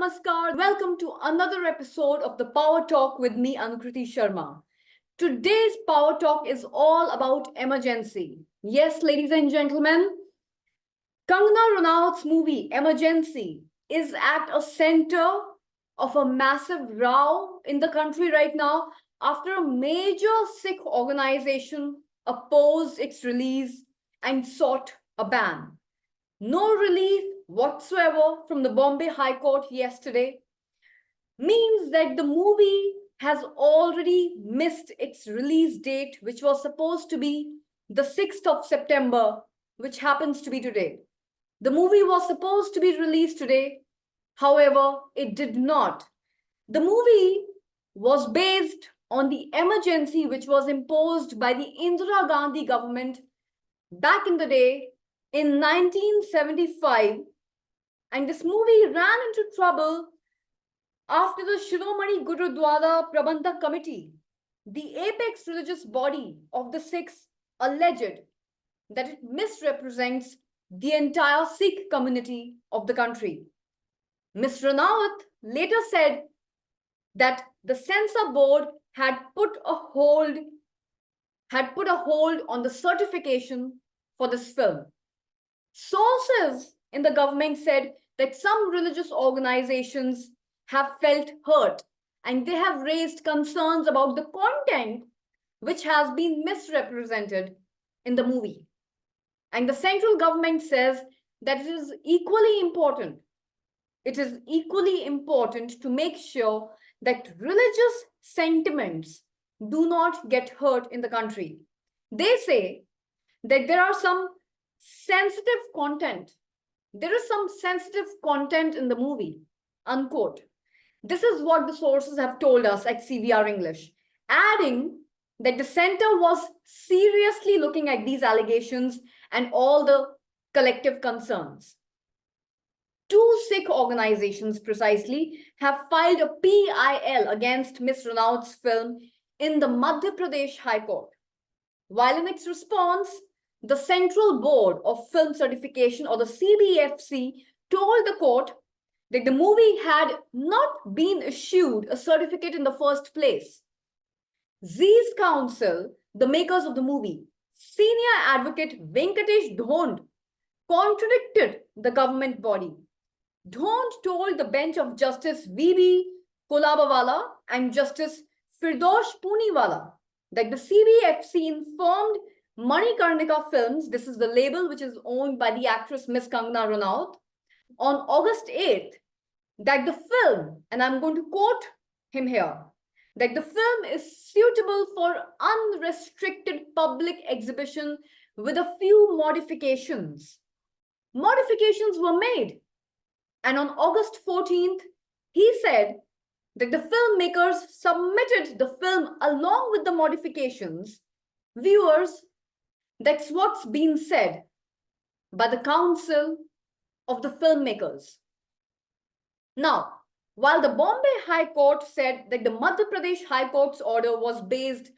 Namaskar. Welcome to another episode of the Power Talk with me, Anukriti Sharma. Today's Power Talk is all about emergency. Yes, ladies and gentlemen, Kangana Ranaut's movie Emergency is at a center of a massive row in the country right now after a major Sikh organization opposed its release and sought a ban. No relief whatsoever from the Bombay High Court yesterday means that the movie has already missed its release date, which was supposed to be the 6th of September, which happens to be today. The movie was supposed to be released today. However, it did not. The movie was based on the emergency which was imposed by the Indira Gandhi government back in the day in 1975, and this movie ran into trouble after the Shiromani Gurudwara Prabandhak Committee, the apex religious body of the Sikhs, alleged that it misrepresents the entire Sikh community of the country. Ms. Ranaut later said that the censor board had put a hold on the certification for this film. Sources in the government said that some religious organizations have felt hurt and they have raised concerns about the content which has been misrepresented in the movie. And the central government says that it is equally important. It is equally important to make sure that religious sentiments do not get hurt in the country. They say that there are some sensitive content. There is some sensitive content in the movie, unquote. This is what the sources have told us at CVR English, adding that the center was seriously looking at these allegations and all the collective concerns. Two Sikh organizations precisely have filed a PIL against Ms. Ranaut's film in the Madhya Pradesh High Court. While in its response, the Central Board of Film Certification, or the CBFC, told the court that the movie had not been issued a certificate in the first place. Zee's counsel, the makers of the movie, senior advocate Venkatesh Dhond, contradicted the government body. Dhond told the bench of Justice V.B. Kolabawala and Justice Firdosh Pooniwala that the CBFC informed Manikarnika Films, this is the label which is owned by the actress Miss Kangana Ranaut, on August 8th, that the film, and I'm going to quote him here, that the film is suitable for unrestricted public exhibition with a few modifications. Modifications were made. And on August 14th, he said that the filmmakers submitted the film along with the modifications. Viewers, that's what's been said by the council of the filmmakers. Now, while the Bombay High Court said that the Madhya Pradesh High Court's order was based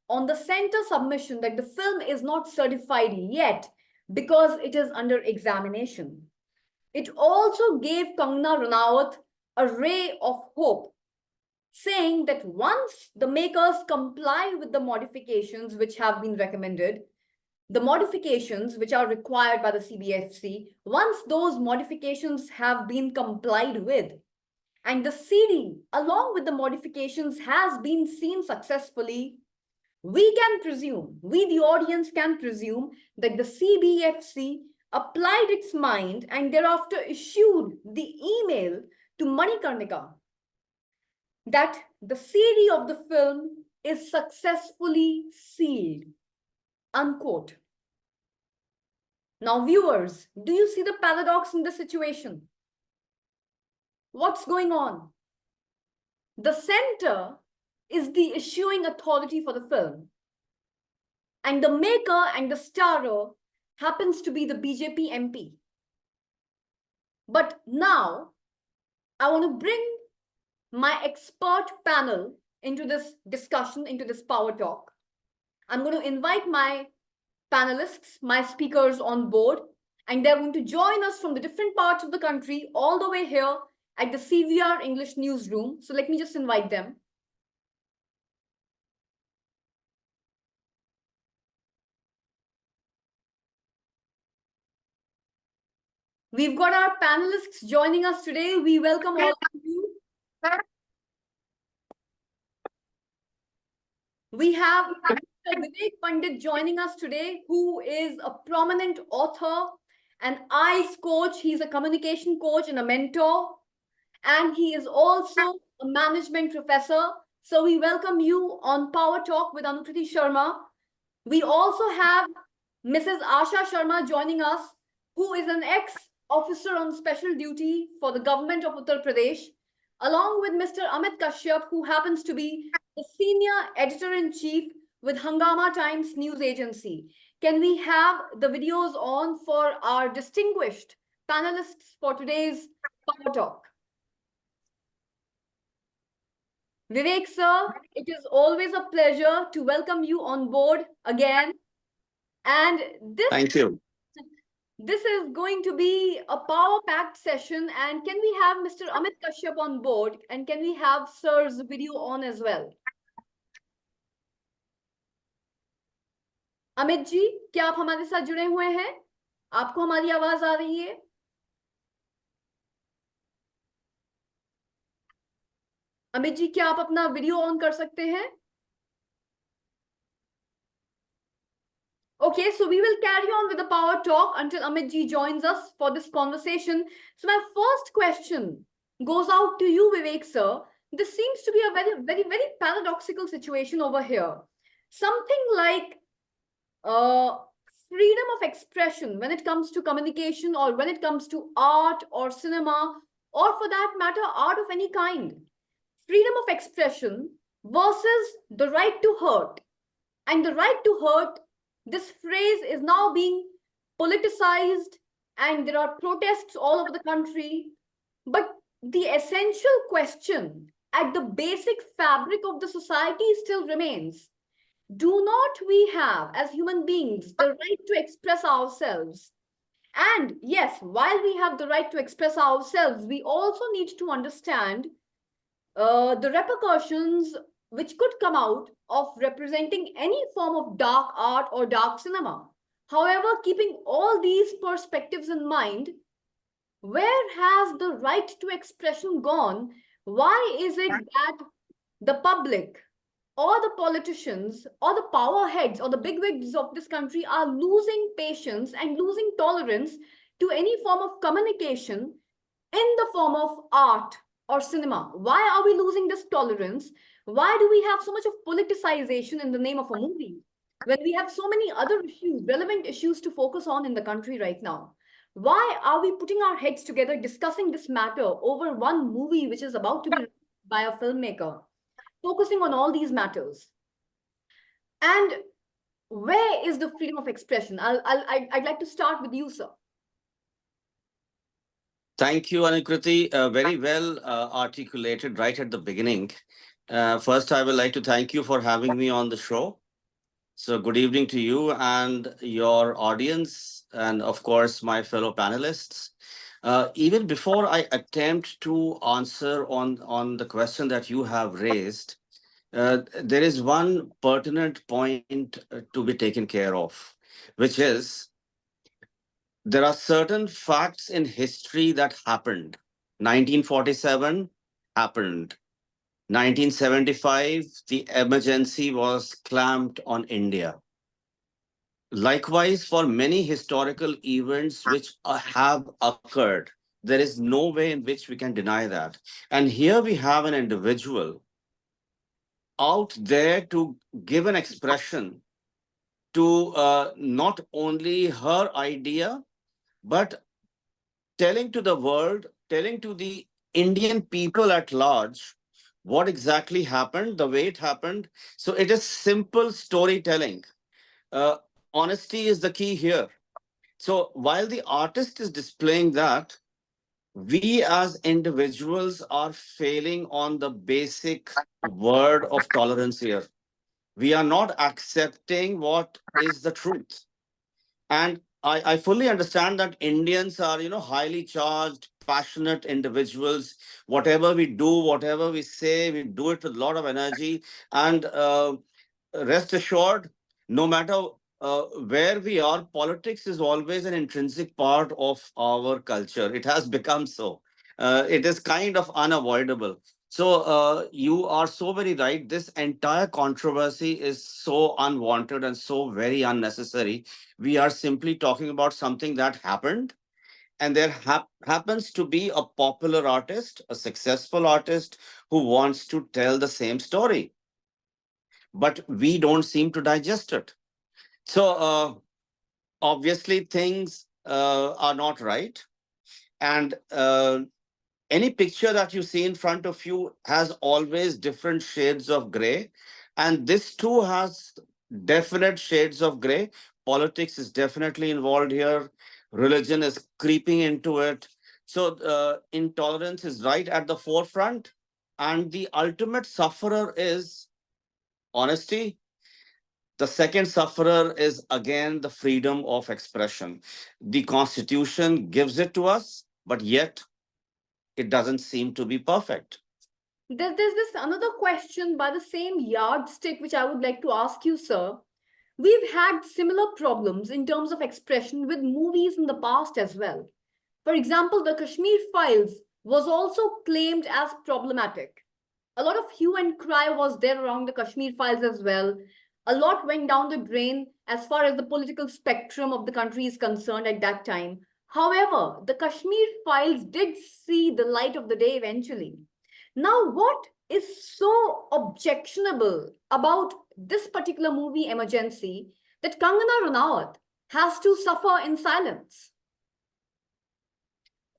on the center submission that the film is not certified yet because it is under examination, it also gave Kangana Ranaut a ray of hope, saying that once the makers comply with the modifications which have been recommended, the modifications which are required by the CBFC, once those modifications have been complied with, and the CD along with the modifications has been seen successfully, we can presume, we the audience can presume that the CBFC applied its mind and thereafter issued the email to Manikarnika that the CD of the film is successfully sealed, unquote. Now, viewers, do you see the paradox in this situation? What's going on? The center is the issuing authority for the film, and the maker and the starrer happens to be the BJP MP. But now, I want to bring my expert panel into this discussion, into this power talk. I'm going to invite my panelists, my speakers on board, and they're going to join us from the different parts of the country all the way here at the CVR English newsroom. So let me just invite them. We've got our panelists joining us today. We welcome all of you. We have Mr. Vivek Pandit joining us today, who is a prominent author, an ICE coach. He's a communication coach and a mentor. And he is also a management professor. So we welcome you on Power Talk with Anukriti Sharma. We also have Mrs. Asha Sharma joining us, who is an ex-officer on special duty for the government of Uttar Pradesh, along with Mr. Amit Kashyap, who happens to be the senior editor-in-chief with Hungama Times News Agency. Can we have the videos on for our distinguished panelists for today's Power Talk? Vivek sir, it is always a pleasure to welcome you on board again. And Thank you. This is going to be a power-packed session. And can we have Mr. Amit Kashyap on board? And can we have sir's video on as well? Amit ji, क्या आप हमारे साथ जुड़े हुए हैं? आपको हमारी आवाज आ रही है? अमित जी, क्या आप अपना वीडियो ऑन कर सकते हैं? Okay, so we will carry on with the power talk until Amit ji joins us for this conversation. So my first question goes out to you, Vivek sir. This seems to be a very paradoxical situation over here. Something like freedom of expression when it comes to communication, or when it comes to art or cinema, or for that matter, art of any kind. Freedom of expression versus the right to hurt. And the right to hurt, this phrase is now being politicized, and there are protests all over the country. But the essential question at the basic fabric of the society still remains. Do not we have, as human beings, the right to express ourselves? And yes, while we have the right to express ourselves, we also need to understand the repercussions which could come out of representing any form of dark art or dark cinema. However, keeping all these perspectives in mind, where has the right to expression gone? Why is it that the public or the politicians or the power heads or the bigwigs of this country are losing patience and losing tolerance to any form of communication in the form of art or cinema? Why are we losing this tolerance? Why do we have so much of politicization in the name of a movie when we have so many other issues, relevant issues to focus on in the country right now? Why are we putting our heads together discussing this matter over one movie which is about to be released by a filmmaker, focusing on all these matters? And where is the freedom of expression? I'd like to start with you, sir. Thank you, Anukriti. Very well articulated right at the beginning. First, I would like to thank you for having me on the show. So good evening to you and your audience, and of course, my fellow panelists. Even before I attempt to answer on the question that you have raised, there is one pertinent point to be taken care of, which is there are certain facts in history that happened. 1947 happened. 1975, the emergency was clamped on India. Likewise, for many historical events which have occurred, there is no way in which we can deny that. And here we have an individual out there to give an expression to not only her idea, but telling to the world, telling to the Indian people at large what exactly happened, the way it happened. So it is simple storytelling. Honesty is the key here. So while the artist is displaying that, we as individuals are failing on the basic word of tolerance here. We are not accepting what is the truth. And I fully understand that Indians are, highly charged, passionate individuals. Whatever we do, whatever we say, we do it with a lot of energy. And rest assured, no matter where we are, politics is always an intrinsic part of our culture. It has become so. It is kind of unavoidable. So you are so very right. This entire controversy is so unwanted and so very unnecessary. We are simply talking about something that happened, and there happens to be a popular artist, a successful artist who wants to tell the same story, but we don't seem to digest it. So obviously things are not right, and any picture that you see in front of you has always different shades of gray, and this too has definite shades of gray. Politics is definitely involved here. Religion is creeping into it. So intolerance is right at the forefront, and the ultimate sufferer is honesty. The second sufferer is again the freedom of expression. The constitution gives it to us, but yet it doesn't seem to be perfect. There's this another question by the same yardstick which I would like to ask you, sir. We've had similar problems in terms of expression with movies in the past as well. For example, the Kashmir Files was also claimed as problematic. A lot of hue and cry was there around the Kashmir Files as well. A lot went down the drain as far as the political spectrum of the country is concerned at that time. However, the Kashmir Files did see the light of the day eventually. Now, what is so objectionable about this particular movie, Emergency, that Kangana Ranaut has to suffer in silence?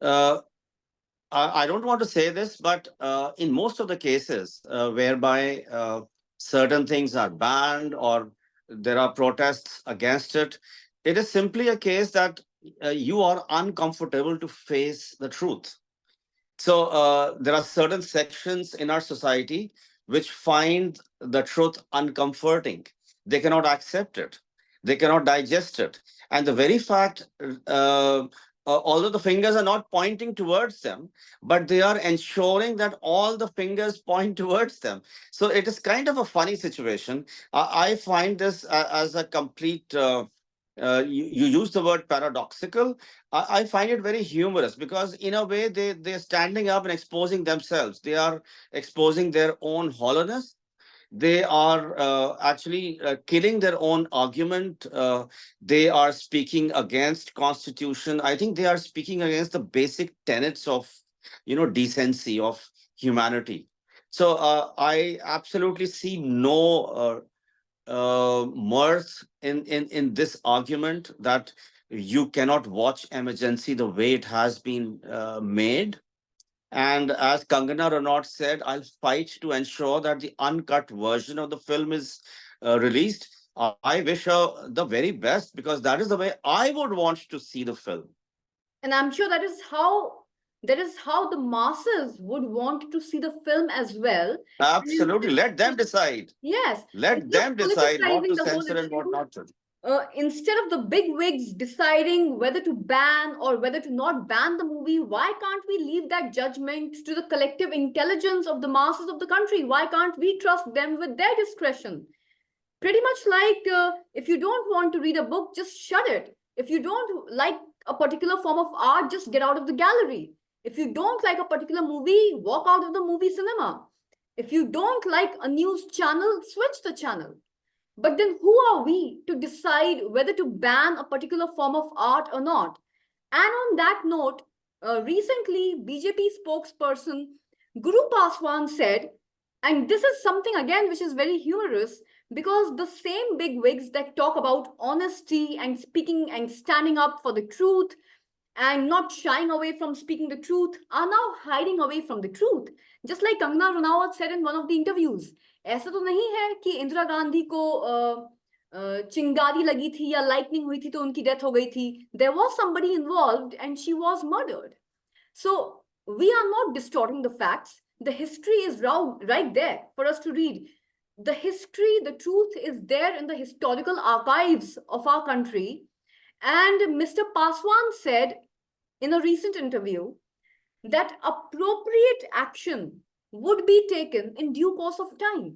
Uh, I don't want to say this, but in most of the cases whereby certain things are banned or there are protests against it, it is simply a case that you are uncomfortable to face the truth. So there are certain sections in our society which find the truth uncomforting. They cannot accept it. They cannot digest it. And the very fact, although the fingers are not pointing towards them, but they are ensuring that all the fingers point towards them. So it is kind of a funny situation. I find this as a complete. You use the word paradoxical. I find it very humorous because in a way they're standing up and exposing themselves. They are exposing their own hollowness. They are actually killing their own argument. They are speaking against constitution. I think they are speaking against the basic tenets of decency, of humanity. So I absolutely see no mirth in this argument that you cannot watch Emergency the way it has been made. And as Kangana Ranaut said, I'll fight to ensure that the uncut version of the film is released. I wish her the very best because that is the way I would want to see the film. And I'm sure that is how the masses would want to see the film as well. Absolutely. Let them decide. Yes, Let instead of them decide what politicizing to the whole censor and what issue, not to. instead of the big wigs deciding whether to ban or whether to not ban the movie, why can't we leave that judgment to the collective intelligence of the masses of the country? Why can't we trust them with their discretion? Pretty much like if you don't want to read a book, just shut it. If you don't like a particular form of art, just get out of the gallery. If you don't like a particular movie, walk out of the movie cinema. If you don't like a news channel, switch the channel. But then who are we to decide whether to ban a particular form of art or not? And on that note, recently BJP spokesperson Guru Paswan said, and this is something again which is very humorous, because the same big wigs that talk about honesty and speaking and standing up for the truth and not shying away from speaking the truth are now hiding away from the truth. Just like Kangana Ranaut said in one of the interviews, ऐसा तो नहीं है कि इंदिरा गांधी को चिंगारी लगी थी या लाइटनिंग हुई थी तो उनकी डेथ हो गई थी. There was somebody involved and she was murdered. So we are not distorting the facts. The history is right there for us to read. The history, the truth is there in the historical archives of our country. And Mr. Paswan said in a recent interview that appropriate action would be taken in due course of time.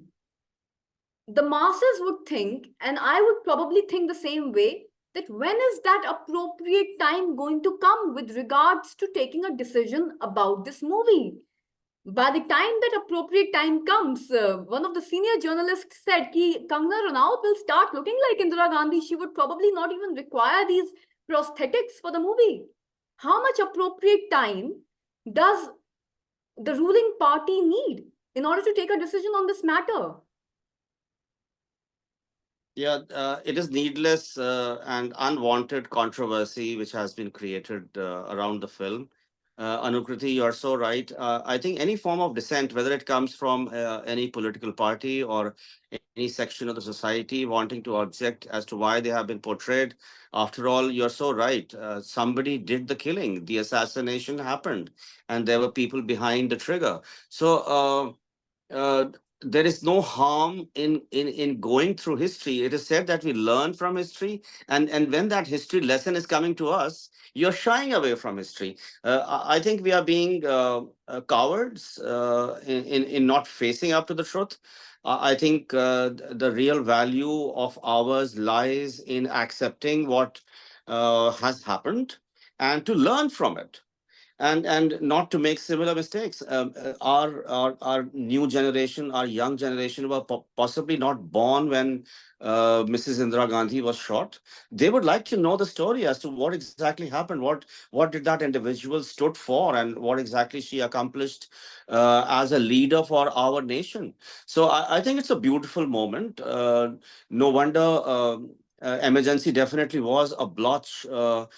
The masses would think, and I would probably think the same way, that when is that appropriate time going to come with regards to taking a decision about this movie? By the time that appropriate time comes, one of the senior journalists said that Kangana Ranaut will start looking like Indira Gandhi. She would probably not even require these prosthetics for the movie. How much appropriate time does the ruling party need in order to take a decision on this matter? Yeah, it is needless and unwanted controversy which has been created around the film. Anukriti, you are so right. I think any form of dissent, whether it comes from any political party or any section of the society wanting to object as to why they have been portrayed, after all, you're so right. Somebody did the killing, the assassination happened, and there were people behind the trigger. So, there is no harm in going through history. It is said that we learn from history, and when that history lesson is coming to us, you're shying away from history. I think we are being cowards in not facing up to the truth. I think the real value of ours lies in accepting what has happened and to learn from it, and not to make similar mistakes. Our new generation, our young generation, were possibly not born when Mrs. Indira Gandhi was shot. They would like to know the story as to what exactly happened, what did that individual stood for, and what exactly she accomplished as a leader for our nation. So I think it's a beautiful moment. No wonder emergency definitely was a blotch for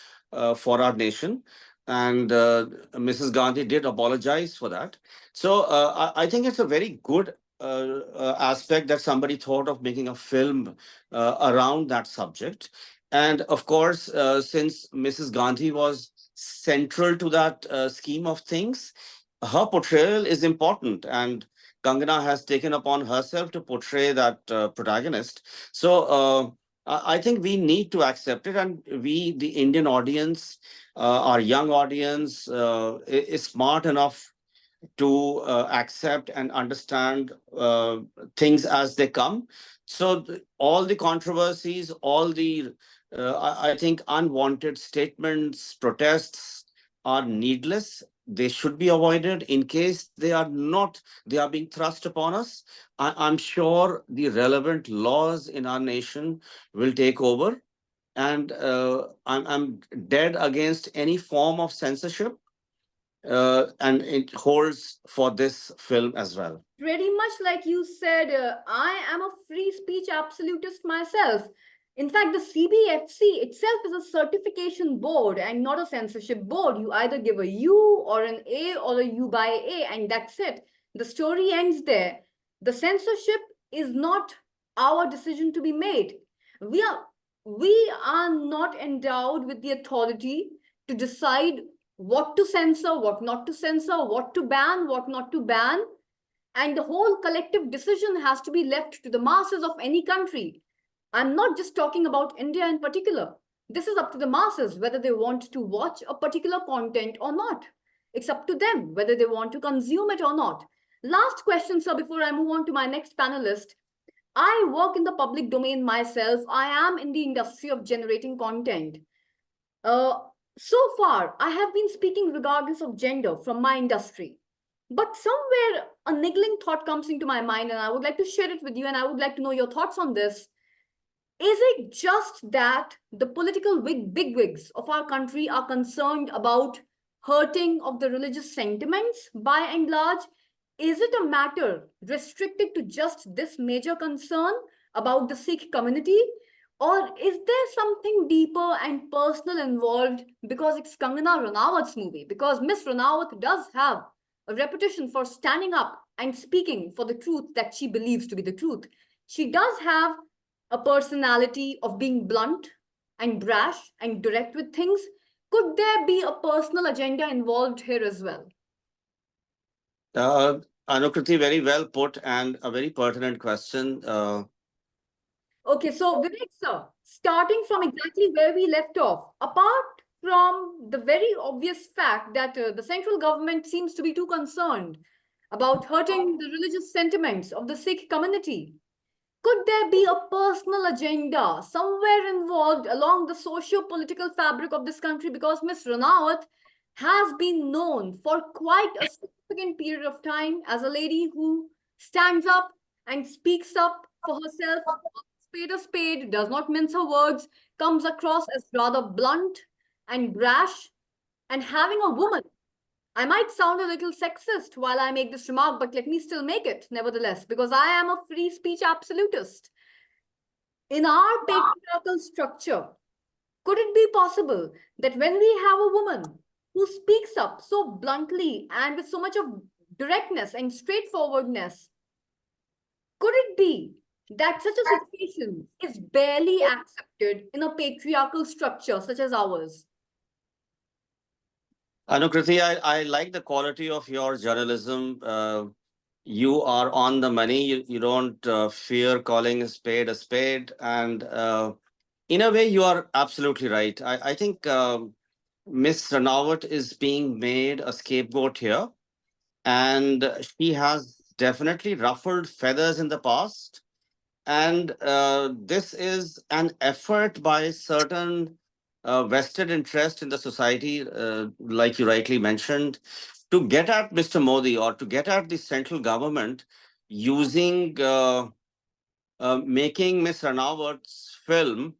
our nation, and Mrs. Gandhi did apologize for that. So I think it's a very good aspect that somebody thought of making a film around that subject. And of course, since Mrs. Gandhi was central to that scheme of things, her portrayal is important, and Kangana has taken upon herself to portray that protagonist. So I think we need to accept it, and we, the Indian audience, our young audience, is smart enough to accept and understand things as they come. So all the controversies, all the I think unwanted statements, protests are needless. They should be avoided. In case they are not, they are being thrust upon us. I'm sure the relevant laws in our nation will take over, and I'm dead against any form of censorship, and it holds for this film as well. Pretty much like you said, I am a free speech absolutist myself. In fact, the CBFC itself is a certification board and not a censorship board. You either give a U or an A or a U by A, and that's it. The story ends there. The censorship is not our decision to be made. We are not endowed with the authority to decide what to censor, what not to censor, what to ban, what not to ban. And the whole collective decision has to be left to the masses of any country. I'm not just talking about India in particular. This is up to the masses whether they want to watch a particular content or not. It's up to them whether they want to consume it or not. Last question, sir, before I move on to my next panelist. I work in the public domain myself. I am in the industry of generating content. So far, I have been speaking regardless of gender from my industry. But somewhere a niggling thought comes into my mind, and I would like to share it with you, and I would like to know your thoughts on this. Is it just that the political bigwigs of our country are concerned about hurting of the religious sentiments by and large? Is it a matter restricted to just this major concern about the Sikh community? Or is there something deeper and personal involved because it's Kangana Ranaut's movie? Because Miss Ranaut does have a reputation for standing up and speaking for the truth that she believes to be the truth. She does have a personality of being blunt and brash and direct with things. Could there be a personal agenda involved here as well? Anukriti, very well put and a very pertinent question. Okay, so Vivek sir, starting from exactly where we left off, apart from the very obvious fact that the central government seems to be too concerned about hurting the religious sentiments of the Sikh community. Could there be a personal agenda somewhere involved along the socio-political fabric of this country? Because Ms. Ranaut has been known for quite a significant period of time as a lady who stands up and speaks up for herself, spade a spade, does not mince her words, comes across as rather blunt and brash, and having a woman. I might sound a little sexist while I make this remark, but let me still make it, nevertheless, because I am a free speech absolutist. In our patriarchal structure, could it be possible that when we have a woman who speaks up so bluntly and with so much of directness and straightforwardness, could it be that such a situation is barely accepted in a patriarchal structure such as ours? Anukriti, I like the quality of your journalism. You are on the money. You don't fear calling a spade a spade. And in a way, you are absolutely right. I think Miss Ranawat is being made a scapegoat here. And she has definitely ruffled feathers in the past. And this is an effort by certain vested interest in the society, like you rightly mentioned, to get at Mr. Modi or to get at the central government using making Miss Ranawat's film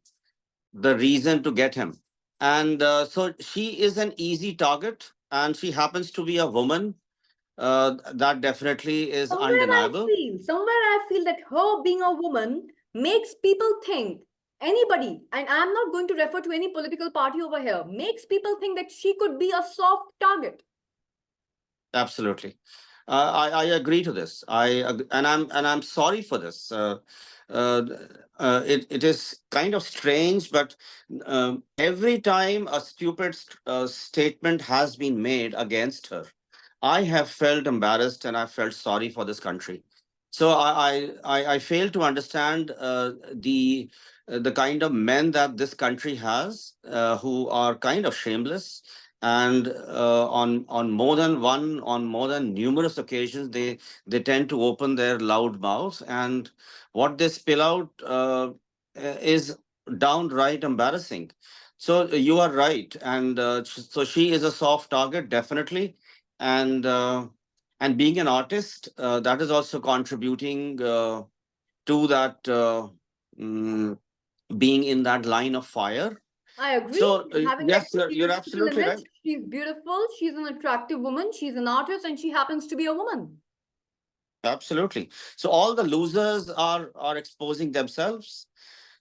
the reason to get him. And so she is an easy target, and she happens to be a woman. That definitely is undeniable. Somewhere I feel that her being a woman makes people think anybody, and I'm not going to refer to any political party over here, makes people think that she could be a soft target. Absolutely. I agree to this. And I'm sorry for this. It is kind of strange, but every time a stupid statement has been made against her, I have felt embarrassed and I felt sorry for this country. So I fail to understand the kind of men that this country has, who are kind of shameless, and on more than numerous occasions, they tend to open their loud mouths, and what they spill out is downright embarrassing. So you are right, and so she is a soft target, definitely. And being an artist, that is also contributing to that, being in that line of fire. I agree. So Having yes, that you're absolutely limits, right. she's beautiful, she's an attractive woman, she's an artist, and she happens to be a woman. Absolutely. So all the losers are exposing themselves.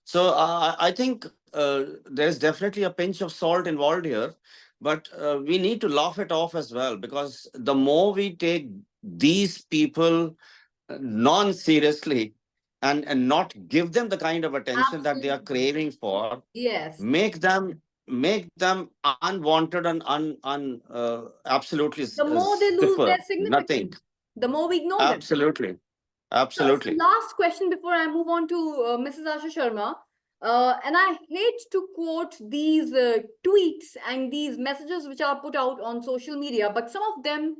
So I think there's definitely a pinch of salt involved here, but we need to laugh it off as well, because the more we take these people non-seriously, and not give them the kind of attention that they are Absolutely. craving for, Yes. make them unwanted and absolutely The more they lose stiffer, their nothing. significance, the more we ignore them. Absolutely. So, Absolutely. last question before I move on to Mrs. Asha Sharma. And I hate to quote these tweets and these messages which are put out on social media, but some of them,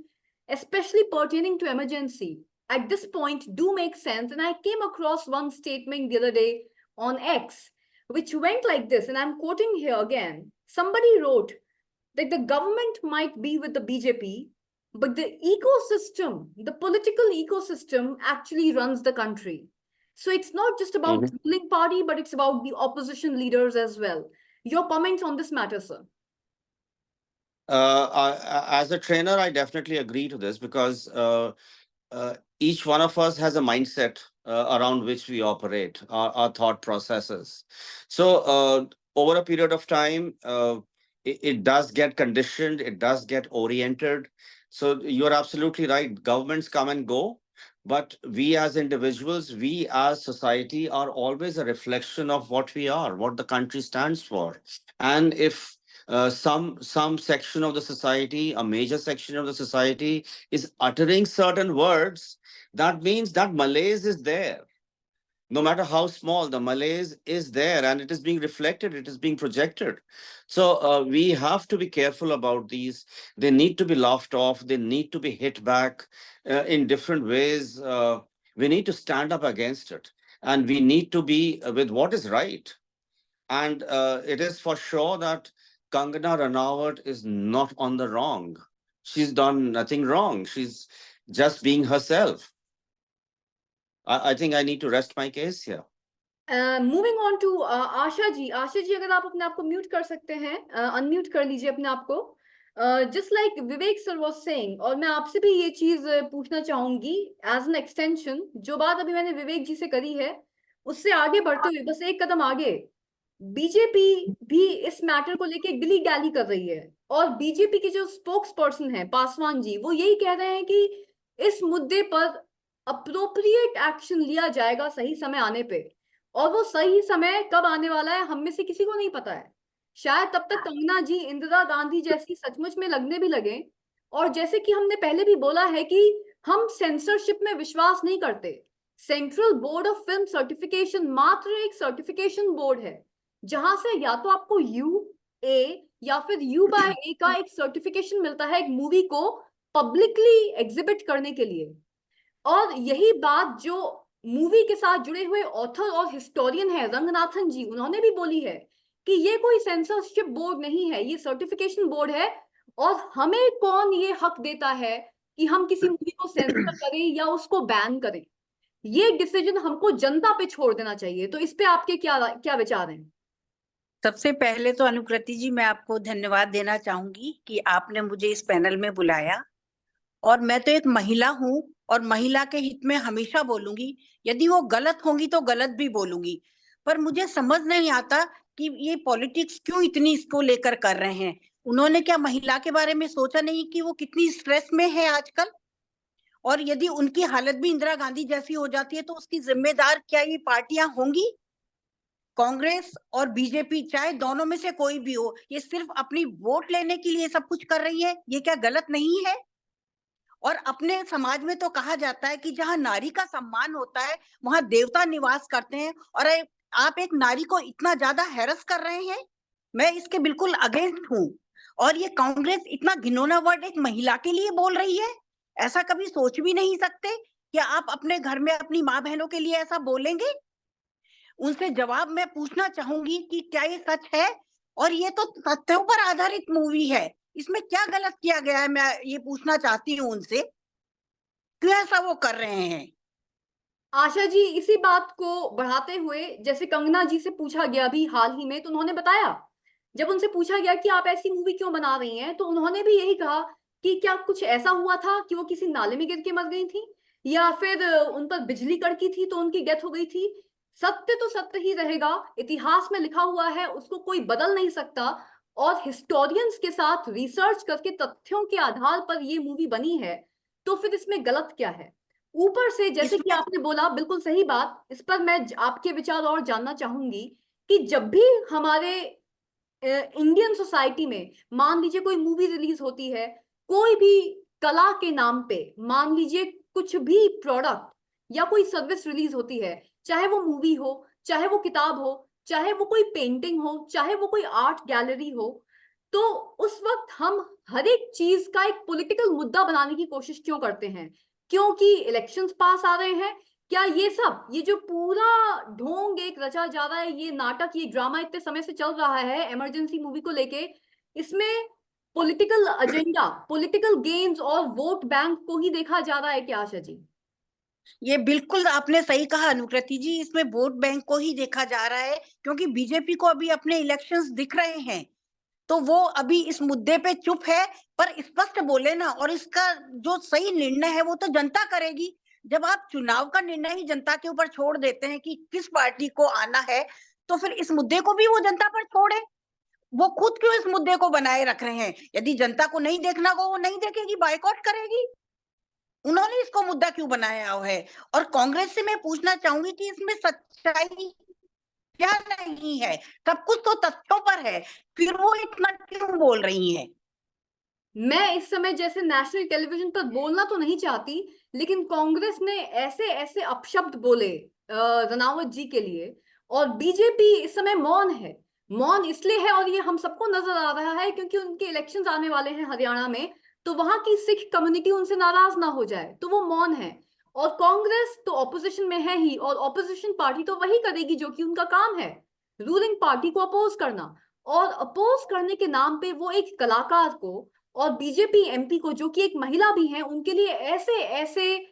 especially pertaining to emergency, at this point do make sense. And I came across one statement the other day on X, which went like this, and I'm quoting here again. Somebody wrote that the government might be with the BJP, but the ecosystem, the political ecosystem actually runs the country. So it's not just about Mhm. the ruling party, but it's about the opposition leaders as well. Your comments on this matter, sir? As a trainer, I definitely agree to this, because each one of us has a mindset around which we operate, our thought processes. So, over a period of time, it does get conditioned, it does get oriented. So, you're absolutely right. Governments come and go, but we as individuals, we as society are always a reflection of what we are, what the country stands for. And if some section of the society, a major section of the society, is uttering certain words, that means that malaise is there. No matter how small, the malaise is there and it is being reflected, it is being projected. So we have to be careful about these. They need to be laughed off, they need to be hit back in different ways. We need to stand up against it, and we need to be with what is right. And it is for sure that Kangana Ranaut is not on the wrong. She's done nothing wrong. She's just being herself. I think I need to rest my case here. Moving on to Asha ji. Asha ji, अगर आप अपने आप को mute कर सकते हैं, unmute कर लीजिए अपने आप को। Just like Vivek sir was saying, और मैं आपसे भी ये चीज पूछना चाहूंगी एज एन एक्सटेंशन, जो बात अभी मैंने विवेक जी से करी है उससे आगे बढ़ते हुए बस एक कदम आगे, बीजेपी भी इस मैटर को लेके गिली गैली कर रही है, और बीजेपी के जो स्पोक्स पर्सन है पासवान जी, वो यही कह रहे हैं कि इस मुद्दे पर अप्रोप्रिएट एक्शन लिया जाएगा सही समय आने पे, और वो सही समय कब आने वाला है हम में से किसी को नहीं पता है। शायद तब तक कंगना जी इंदिरा गांधी जैसी सचमुच में लगने भी लगे। और जैसे कि हमने पहले भी बोला है कि हम सेंसरशिप में विश्वास नहीं करते। Central board of film certification मात्र एक सर्टिफिकेशन बोर्ड है, जहां से या तो आपको UA या फिर U/A का एक सर्टिफिकेशन मिलता है एक मूवी को पब्लिकली एग्जिबिट करने के लिए। और यही बात जो मूवी के साथ जुड़े हुए ऑथर और हिस्टोरियन है रंगनाथन जी, उन्होंने भी बोली है कि ये कोई सेंसरशिप बोर्ड नहीं है, ये सर्टिफिकेशन बोर्ड है, और हमें कौन ये हक देता है कि हम किसी मूवी को सेंसर करें या उसको बैन करें। ये डिसीजन हमको जनता पे छोड़ देना चाहिए। तो इस पे आपके क्या क्या विचार हैं? सबसे पहले तो अनुकृति जी, मैं आपको धन्यवाद देना चाहूंगी कि आपने मुझे इस पैनल में बुलाया। और मैं तो एक महिला हूं और महिला के हित में हमेशा बोलूंगी, यदि वो गलत होंगी तो गलत भी बोलूंगी। पर मुझे समझ नहीं आता कि ये पॉलिटिक्स क्यों इतनी इसको लेकर कर रहे हैं। उन्होंने क्या महिला के बारे में सोचा नहीं कि वो कितनी स्ट्रेस में है आजकल? और यदि उनकी हालत भी इंदिरा गांधी जैसी हो जाती है तो उसकी जिम्मेदार क्या ये पार्टियां होंगी? कांग्रेस और बीजेपी, चाहे दोनों में से कोई भी हो, ये सिर्फ अपनी वोट लेने के लिए सब कुछ कर रही है। ये क्या गलत नहीं है? और अपने समाज में तो कहा जाता है कि जहां नारी का सम्मान होता है वहां देवता निवास करते हैं, और आप एक नारी को इतना ज्यादा हैरस कर रहे हैं। मैं इसके बिल्कुल अगेंस्ट हूँ। और ये कांग्रेस इतना घिनौना वर्ड एक महिला के लिए बोल रही है, ऐसा कभी सोच भी नहीं सकते कि आप अपने घर में अपनी माँ बहनों के लिए ऐसा बोलेंगे? उनसे जवाब मैं पूछना चाहूंगी कि क्या ये सच है? और ये तो तथ्यों पर आधारित मूवी है, इसमें क्या गलत किया गया है? मैं ये पूछना चाहती हूँ उनसे, क्यों ऐसा वो कर रहे हैं? आशा जी, इसी बात को बढ़ाते हुए, जैसे कंगना जी से पूछा गया अभी हाल ही में, तो उन्होंने बताया, जब उनसे पूछा गया कि आप ऐसी मूवी क्यों बना रही हैं, तो उन्होंने भी यही कहा कि क्या कुछ ऐसा हुआ था कि वो किसी नाले में गिर के मर गई थी, या फिर उन पर बिजली कड़की थी तो उनकी डेथ हो गई थी। सत्य तो सत्य ही रहेगा, इतिहास में लिखा हुआ है, उसको कोई बदल नहीं सकता। और हिस्टोरियंस के साथ रिसर्च करके तथ्यों के आधार पर ये मूवी बनी है, तो फिर इसमें गलत क्या है? ऊपर से जैसे कि आपने बोला, बिल्कुल सही बात, इस पर मैं आपके विचार और जानना चाहूंगी कि जब भी हमारे इंडियन सोसाइटी में मान लीजिए कोई मूवी रिलीज होती है, कोई भी कला के नाम पे, मान लीजिए कुछ भी प्रोडक्ट या कोई सर्विस रिलीज होती है, चाहे वो मूवी हो, चाहे वो किताब हो, चाहे वो कोई पेंटिंग हो, चाहे वो कोई आर्ट गैलरी हो, तो उस वक्त हम हर एक चीज का एक पॉलिटिकल मुद्दा बनाने की कोशिश क्यों करते हैं? क्योंकि इलेक्शंस पास आ रहे हैं? क्या ये सब, ये जो पूरा ढोंग एक रचा जा रहा है, ये नाटक, ये ड्रामा इतने समय से चल रहा है इमरजेंसी मूवी को लेके, इसमें पॉलिटिकल एजेंडा, पॉलिटिकल गेम्स और वोट बैंक को ही देखा जा रहा है क्या आशा जी? ये बिल्कुल आपने सही कहा अनुकृति जी, इसमें वोट बैंक को ही देखा जा रहा है, क्योंकि बीजेपी को अभी अपने इलेक्शंस दिख रहे हैं, तो वो अभी इस मुद्दे पे चुप है। पर स्पष्ट बोले ना, और इसका जो सही निर्णय है वो तो जनता करेगी। जब आप चुनाव का निर्णय ही जनता के ऊपर छोड़ देते हैं कि किस पार्टी को आना है, तो फिर इस मुद्दे को भी वो जनता पर छोड़े। वो खुद क्यों इस मुद्दे को बनाए रख रहे हैं? यदि जनता को नहीं देखना को वो नहीं देखेगी, बायकॉट करेगी। उन्होंने इसको मुद्दा क्यों बनाया हुआ है? और कांग्रेस से मैं पूछना चाहूंगी कि इसमें सच्चाई क्या नहीं है? सब कुछ तो तथ्यों पर है, फिर वो इतना क्यों बोल रही हैं? मैं इस समय जैसे नेशनल टेलीविजन पर बोलना तो नहीं चाहती, लेकिन कांग्रेस ने ऐसे ऐसे अपशब्द बोले रनावत जी के लिए, और बीजेपी इस समय मौन है। मौन इसलिए है, और ये हम सबको नजर आ रहा है, क्योंकि उनके इलेक्शंस आने वाले हैं हरियाणा में, तो वहां की सिख कम्युनिटी उनसे नाराज ना हो जाए, तो वो मौन है। और कांग्रेस तो ऑपोजिशन में है ही, और ऑपोजिशन पार्टी तो वही करेगी जो कि उनका काम है, रूलिंग पार्टी को अपोज करना। और अपोज करने के नाम पे वो एक कलाकार को और बीजेपी एमपी को, जो कि एक महिला भी हैं, उनके लिए ऐसे ऐसे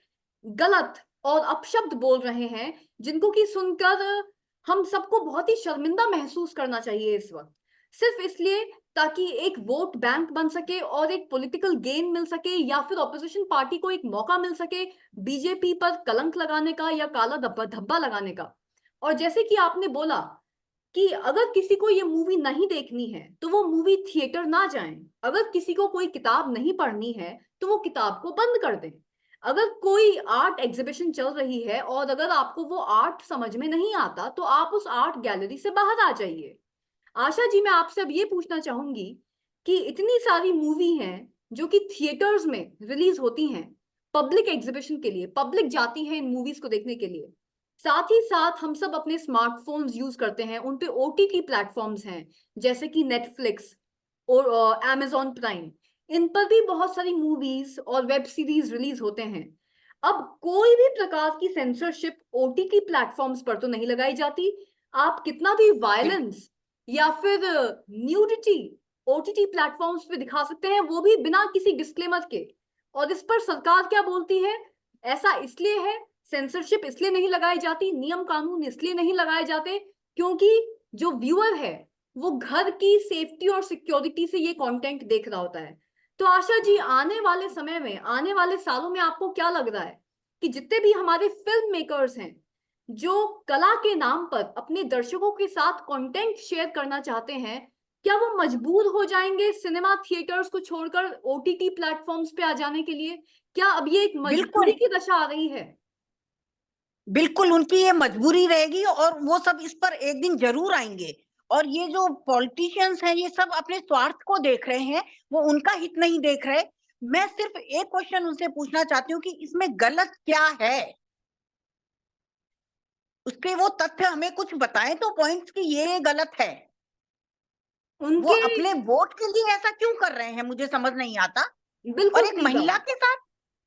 गलत और अपशब्द बोल रहे हैं, जिनको कि सुनकर हम सबको बहुत ही शर्मिंदा महसूस करना चाहिए इस वक्त, सिर्फ इसलिए ताकि एक वोट बैंक बन सके और एक पॉलिटिकल गेन मिल सके, या फिर ऑपोजिशन पार्टी को एक मौका मिल सके बीजेपी पर कलंक लगाने का या काला धब्बा धब्बा लगाने का। और जैसे कि आपने बोला कि अगर किसी को ये मूवी नहीं देखनी है तो वो मूवी थिएटर ना जाएं, अगर किसी को कोई किताब नहीं पढ़नी है तो वो किताब को बंद कर दें, अगर कोई आर्ट एग्जीबिशन चल रही है और अगर आपको वो आर्ट समझ में नहीं आता तो आप उस आर्ट गैलरी से बाहर आ जाइए। आशा जी, मैं आपसे अब ये पूछना चाहूंगी कि इतनी सारी मूवी हैं जो कि थिएटर्स में रिलीज होती हैं पब्लिक एग्जीबिशन के लिए, पब्लिक जाती है इन मूवीज को देखने के लिए, साथ ही साथ हम सब अपने स्मार्टफोन्स यूज करते हैं, उन पे ओटीटी प्लेटफॉर्म्स हैं जैसे कि नेटफ्लिक्स और amazon प्राइम, इन पर भी बहुत सारी मूवीज और वेब सीरीज रिलीज होते हैं। अब कोई भी प्रकार की सेंसरशिप ओटीटी प्लेटफॉर्म्स पर तो नहीं लगाई जाती। आप कितना भी वायलेंस या फिर न्यूडिटी ओटीटी प्लेटफॉर्म्स पे दिखा सकते हैं, वो भी बिना किसी डिस्क्लेमर के। और इस पर सरकार क्या बोलती है, ऐसा इसलिए है, सेंसरशिप इसलिए नहीं लगाई जाती, नियम कानून इसलिए नहीं लगाए जाते क्योंकि जो व्यूअर है वो घर की सेफ्टी और सिक्योरिटी से ये कंटेंट देख रहा होता है। तो आशा जी, आने वाले समय में, आने वाले सालों में आपको क्या लग रहा है कि जितने भी हमारे फिल्म मेकर्स हैं जो कला के नाम पर अपने दर्शकों के साथ कंटेंट शेयर करना चाहते हैं, क्या वो मजबूर हो जाएंगे सिनेमा थिएटर्स को छोड़कर ओटीटी प्लेटफॉर्म्स पे आ जाने के लिए? क्या अब ये एक मजबूरी बिल्कुल की दशा आ रही है? बिल्कुल उनकी ये मजबूरी रहेगी और वो सब इस पर एक दिन जरूर आएंगे। और ये जो पॉलिटिशियंस हैं ये सब अपने स्वार्थ को देख रहे हैं, वो उनका हित नहीं देख रहे। मैं सिर्फ एक क्वेश्चन उनसे पूछना चाहती हूँ कि इसमें गलत क्या है, उसके वो तथ्य हमें कुछ बताएं तो पॉइंट्स कि ये गलत है। वो उनके अपने वोट के लिए ऐसा क्यों कर रहे हैं, मुझे समझ नहीं आता। और बिल्कुल एक सही महिला कहा। के साथ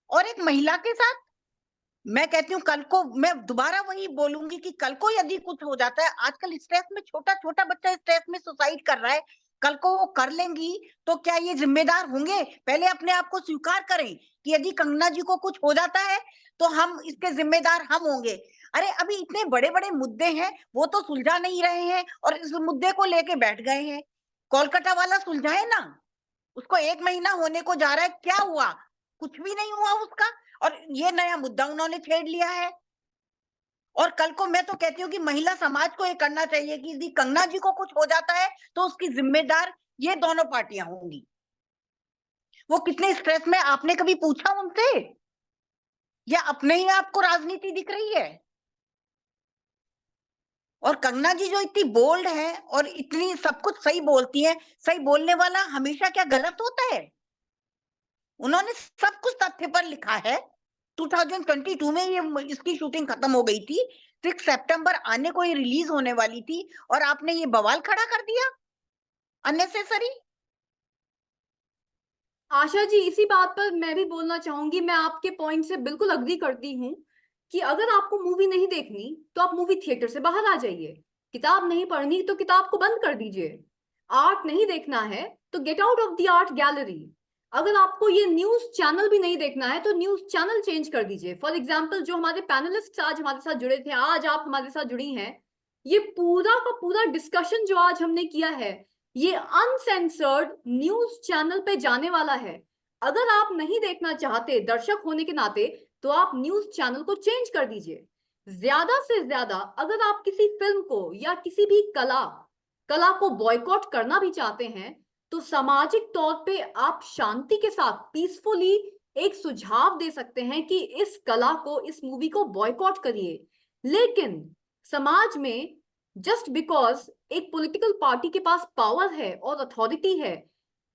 और एक महिला के साथ मैं कहती हूँ कल को मैं दोबारा वही बोलूंगी कि कल को यदि कुछ हो जाता है, आजकल स्ट्रेस में छोटा छोटा बच्चा स्ट्रेस में सुसाइड कर रहा है, कल को वो कर लेंगी तो क्या ये जिम्मेदार होंगे? पहले अपने आप को स्वीकार करें कि यदि कंगना जी को कुछ हो जाता है तो हम इसके जिम्मेदार हम होंगे। अरे अभी इतने बड़े बड़े मुद्दे हैं, वो तो सुलझा नहीं रहे हैं और इस मुद्दे को लेके बैठ गए हैं। कोलकाता वाला सुलझाए ना, उसको 1 महीना होने को जा रहा है, क्या हुआ? कुछ भी नहीं हुआ उसका, और ये नया मुद्दा उन्होंने छेड़ लिया है। और कल को मैं तो कहती हूँ कि महिला समाज को ये करना चाहिए कि यदि कंगना जी को कुछ हो जाता है तो उसकी जिम्मेदार ये दोनों पार्टियां होंगी। वो कितने स्ट्रेस में, आपने कभी पूछा उनसे, या अपने ही आपको राजनीति दिख रही है? और कंगना जी जो इतनी बोल्ड है और इतनी सब कुछ सही बोलती है, सही बोलने वाला हमेशा क्या गलत होता है? उन्होंने सब कुछ तथ्य पर लिखा है। 2022 में ये इसकी शूटिंग खत्म हो गई थी, 6 सितंबर आने को ये रिलीज होने वाली थी, और आपने ये बवाल खड़ा कर दिया अननेसेसरी। आशा जी, इसी बात पर मैं भी बोलना चाहूंगी, मैं आपके पॉइंट से बिल्कुल अग्री करती हूँ कि अगर आपको मूवी नहीं देखनी तो आप मूवी थिएटर से बाहर आ जाइए, किताब नहीं पढ़नी तो किताब को बंद कर दीजिए, आर्ट नहीं देखना है तो get out of the art gallery, अगर आपको ये न्यूज चैनल भी नहीं देखना है तो न्यूज चैनल चेंज कर दीजिए। फॉर एग्जाम्पल, जो हमारे पैनलिस्ट आज हमारे साथ जुड़े थे, आज आप हमारे साथ जुड़ी हैं, ये पूरा का पूरा डिस्कशन जो आज हमने किया है ये अनसेंसर्ड न्यूज चैनल पे जाने वाला है। अगर आप नहीं देखना चाहते दर्शक होने के नाते तो आप न्यूज चैनल को चेंज कर दीजिए। ज्यादा से ज्यादा अगर आप किसी फिल्म को या किसी भी कला को बॉयकॉट करना भी चाहते हैं तो सामाजिक तौर पे आप शांति के साथ पीसफुली एक सुझाव दे सकते हैं कि इस कला को, इस मूवी को बॉयकॉट करिए। लेकिन समाज में जस्ट बिकॉज एक पॉलिटिकल पार्टी के पास पावर है और अथॉरिटी है,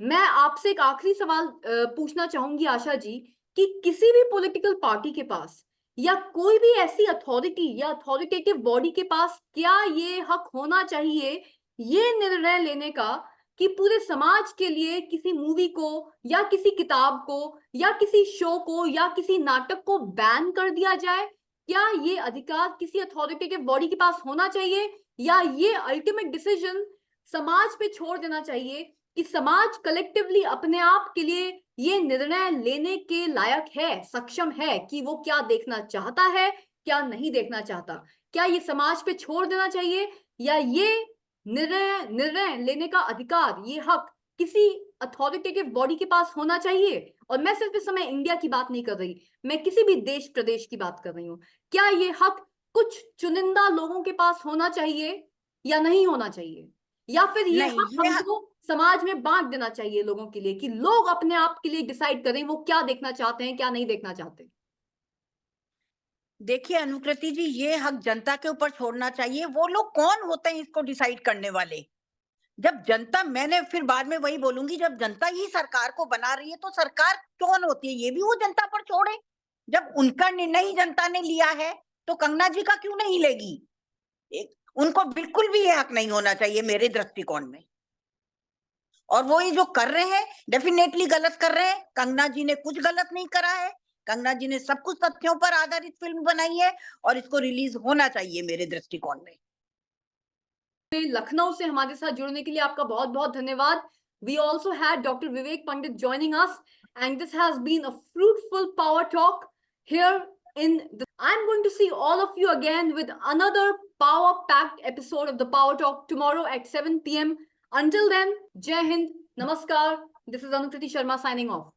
मैं आपसे एक आखिरी सवाल पूछना चाहूंगी आशा जी, कि किसी भी पॉलिटिकल पार्टी के पास या कोई भी ऐसी अथॉरिटी या अथॉरिटेटिव बॉडी के पास क्या ये हक होना चाहिए ये निर्णय लेने का कि पूरे समाज के लिए किसी मूवी को या किसी किताब को या किसी शो को या किसी नाटक को बैन कर दिया जाए? क्या ये अधिकार किसी अथॉरिटेटिव बॉडी के पास होना चाहिए, या ये अल्टीमेट डिसीजन समाज पे छोड़ देना चाहिए कि समाज कलेक्टिवली अपने आप के लिए ये निर्णय लेने के लायक है, सक्षम है कि वो क्या देखना चाहता है, क्या नहीं देखना चाहता? क्या ये समाज पे छोड़ देना चाहिए, या ये निर्णय लेने का अधिकार, ये हक किसी अथॉरिटेटिव बॉडी के पास होना चाहिए? और मैं सिर्फ इस समय इंडिया की बात नहीं कर रही, मैं किसी भी देश प्रदेश की बात कर रही हूँ। क्या ये हक कुछ चुनिंदा लोगों के पास होना चाहिए या नहीं होना चाहिए, या फिर ये नहीं, हक हमको समाज में बांट देना चाहिए लोगों के लिए कि लोग अपने आप के लिए डिसाइड करें वो क्या देखना चाहते हैं, क्या नहीं देखना चाहते? देखिए अनुकृति जी, ये हक जनता के ऊपर छोड़ना चाहिए। वो लोग कौन होते हैं इसको डिसाइड करने वाले? जब जनता, मैंने फिर बाद में वही बोलूंगी, जब जनता ही सरकार को बना रही है तो सरकार कौन होती है ये भी वो जनता पर छोड़े। जब उनका निर्णय ही जनता ने लिया है तो कंगना जी का क्यों नहीं लेगी? उनको बिल्कुल भी ये हक नहीं होना चाहिए मेरे दृष्टिकोण में। और वो ये जो कर रहे हैं डेफिनेटली गलत कर रहे हैं। कंगना जी ने कुछ गलत नहीं करा है। कंगना जी ने सब कुछ तथ्यों पर आधारित फिल्म बनाई है और इसको रिलीज होना चाहिए मेरे दृष्टिकोण में। लखनऊ से हमारे साथ जुड़ने के लिए आपका बहुत बहुत धन्यवाद। We also had Dr. Vivek Pandit joining us, and this has been a fruitful power talk here in the... I'm going to see all of you again with another power-packed episode of the Power Talk tomorrow at 7 p.m. Until then, Jai Hind, Namaskar. This is Anukriti Sharma signing off.